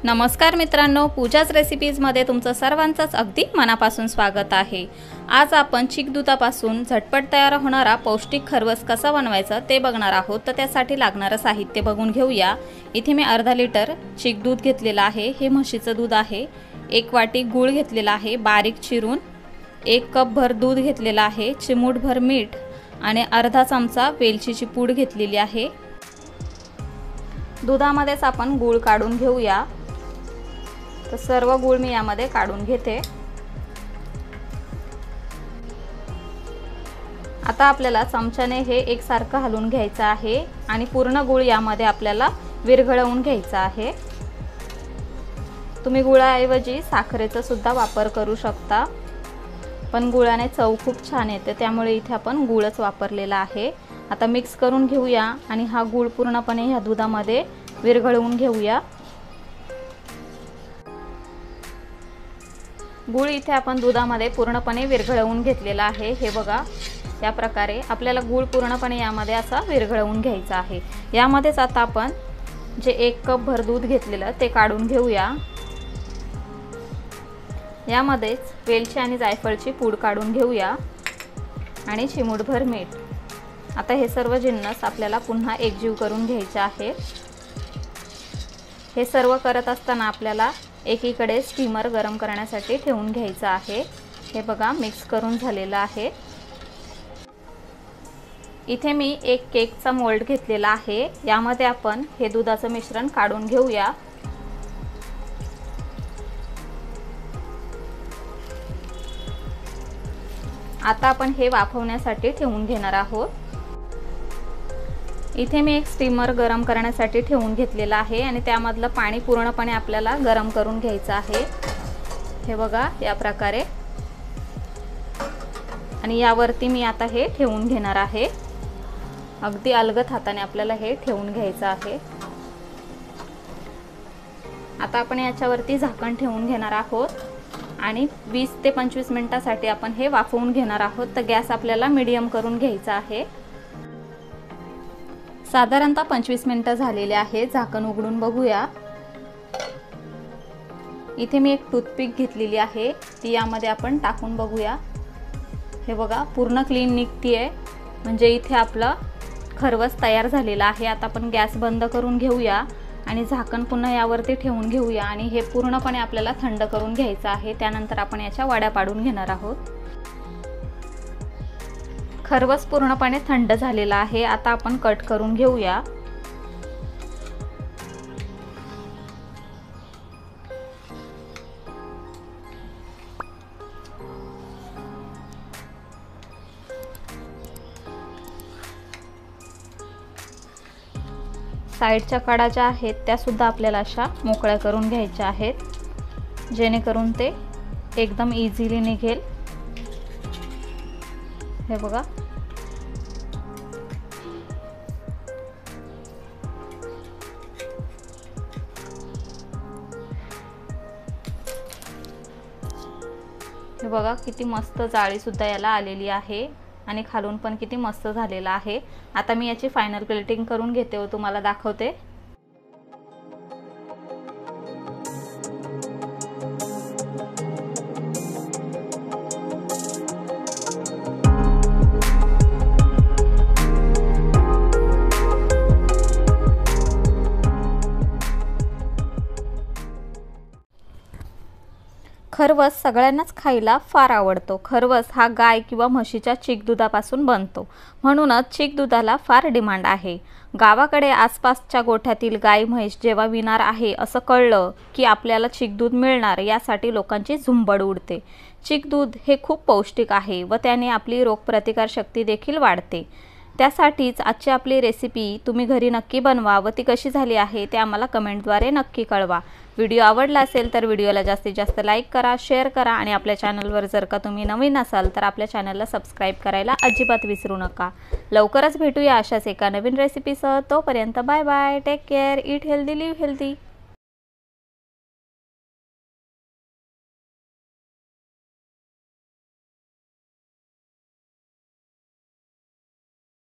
नमस्कार मित्रांनो, पूजाज रेसिपीजमध्ये तुमचं सर्वांचंच अगदी मनापासून स्वागत आहे। आज आपण चीक दुधापासून झटपट तयार होणारा पौष्टिक खरवस कसा बनवायचा ते बघणार आहोत। तर त्यासाठी लागणारे साहित्य बघून घेऊया। इथे मी अर्धा लिटर चीक दूध घेतलेला आहे। हे म्हशीचं दूध आहे। 1 वाटी गूळ घेतलेला आहे बारीक चिरून, 1 कप भर दूध घेतलेला आहे, चिमूटभर मीठ आणि अर्धा चमचा वेलचीची पूड घेतलेली आहे। दुधामध्येच आपण गूळ काढून घेऊया। तर सर्व गूळ मी यामध्ये काढून घेते। आता आपल्याला चमच्याने हे एकसारखं हलवून घ्यायचं आहे आणि पूर्ण गूळ यामध्ये आपल्याला विरघळवून घ्यायचा आहे। तुम्ही गुळाऐवजी साखरेचा सुद्धा वापर करू शकता, पण गुळाने चव खूप छान येते, त्यामुळे इथे आपण गूळच वापरलेला आहे। आता मिक्स करून घेऊया आणि हा गूळ पूर्णपणे ह्या दुधामध्ये विरघळवून घेऊया। गूळ इथे आपण दुधामध्ये पूर्णपणे विरघळवून घेतलेला आहे। हे बघा, या प्रकारे आपल्याला गूळ पूर्णपणे यामध्ये असा विरघळवून घ्यायचा आहे। यामध्येच आता आपण जे 1 कप भर दूध घेतलेलं ते काढून घेऊया। यामध्येच वेलची आणि जायफळची पूड काढून घेऊया आणि चिमूटभर मीठ। आता हे सर्व जिन्नस आपल्याला पुन्हा एकजीव करून घ्यायचे आहे। हे सर्व करत असताना आपल्याला एकीकडे स्टीमर गरम करण्यासाठी ठेवून घ्यायचा आहे। हे बघा, मिक्स करून झालेला आहे। इथे मी 1 केकचा मोल्ड घेतलेला आहे। यामध्ये आपण हे दुधाचं मिश्रण काढून घेऊया। आता आपण हे वाफवण्यासाठी ठेवून घेणार आहोत। इथे मी एक स्टीमर गरम करण्यासाठी ठेवून घेतलेला आहे आणि त्यामधलं पाणी पूर्णपणे आपल्याला गरम करून घ्यायचं आहे। हे बघा, या प्रकारे। आणि यावरती मी आता हे ठेवून घेणार आहे। अगदी अलगद हाताने आपल्याला हे ठेवून घ्यायचं आहे। आता आपण याच्यावरती झाकण ठेवून घेणार आहोत आणि 20 ते 25 मिनिटांसाठी आपण हे वाफवून घेणार आहोत। तर गॅस आपल्याला मीडियम करून घ्यायचा आहे। साधारणतः 25 मिनिटं झालेले आहे। झाकण उघडून बघूया। इथे मी एक टूथपिक घेतलेली आहे, ती यामध्ये आपण टाकून बघूया। हे बघा, पूर्ण क्लीन निघतीये, म्हणजे इथे आपला खरवस तयार झालेला आहे। आता आपण गॅस बंद करून घेऊया आणि झाकण पुन्हा यावरती ठेवून घेऊया आणि हे पूर्णपणे आपल्याला थंड करून घ्यायचं आहे। त्यानंतर आपण याच्या वड्या पाडून घेणार आहोत। खरवस पूर्णपणे थंड झालेला आहे। आता आपण कट करून घेऊया। साईडच्या कडा ज्या आहेत त्या सुद्धा आपल्याला अशा मोकळ्या करून घ्यायच्या आहेत, जेणेकरून ते एकदम इझिली निघेल। हे बघा, हे बघा किती मस्त जाळी सुद्धा याला आलेली आहे आणि खालून पण किती मस्त झालेला आहे। आता मी याची फायनल प्लेटिंग करून घेते व तुम्हाला दाखवते। खरवस सगळ्यांनाच खायला फार आवडतो। खरवस हा गाय किंवा म्हशीच्या चीक दुधापासून बनतो, म्हणूनच चीक दुधाला फार डिमांड आहे। गावाकडे आसपासच्या गोठ्यातील गाय म्हैस जेव्हा विणार आहे असं कळलं की आपल्याला चीक दूध मिळणार, यासाठी लोकांची झुंबड उडते। चीक दूध हे खूप पौष्टिक आहे व त्याने आपली रोगप्रतिकारशक्ती देखील वाढते। त्यासाठीच आजची आपली रेसिपी तुम्ही घरी नक्की बनवा व ती कशी झाली आहे ते आम्हाला कमेंटद्वारे नक्की कळवा। व्हिडिओ आवडला असेल तर व्हिडिओला जास्तीत जास्त लाईक करा, शेअर करा आणि आपल्या चॅनलवर जर का तुम्ही नवीन असाल तर आपल्या चॅनलला सबस्क्राईब करायला अजिबात विसरू नका। लवकरच भेटूया अशाच एका नवीन रेसिपीसह। तोपर्यंत bye bye, take care, eat healthy, live healthy.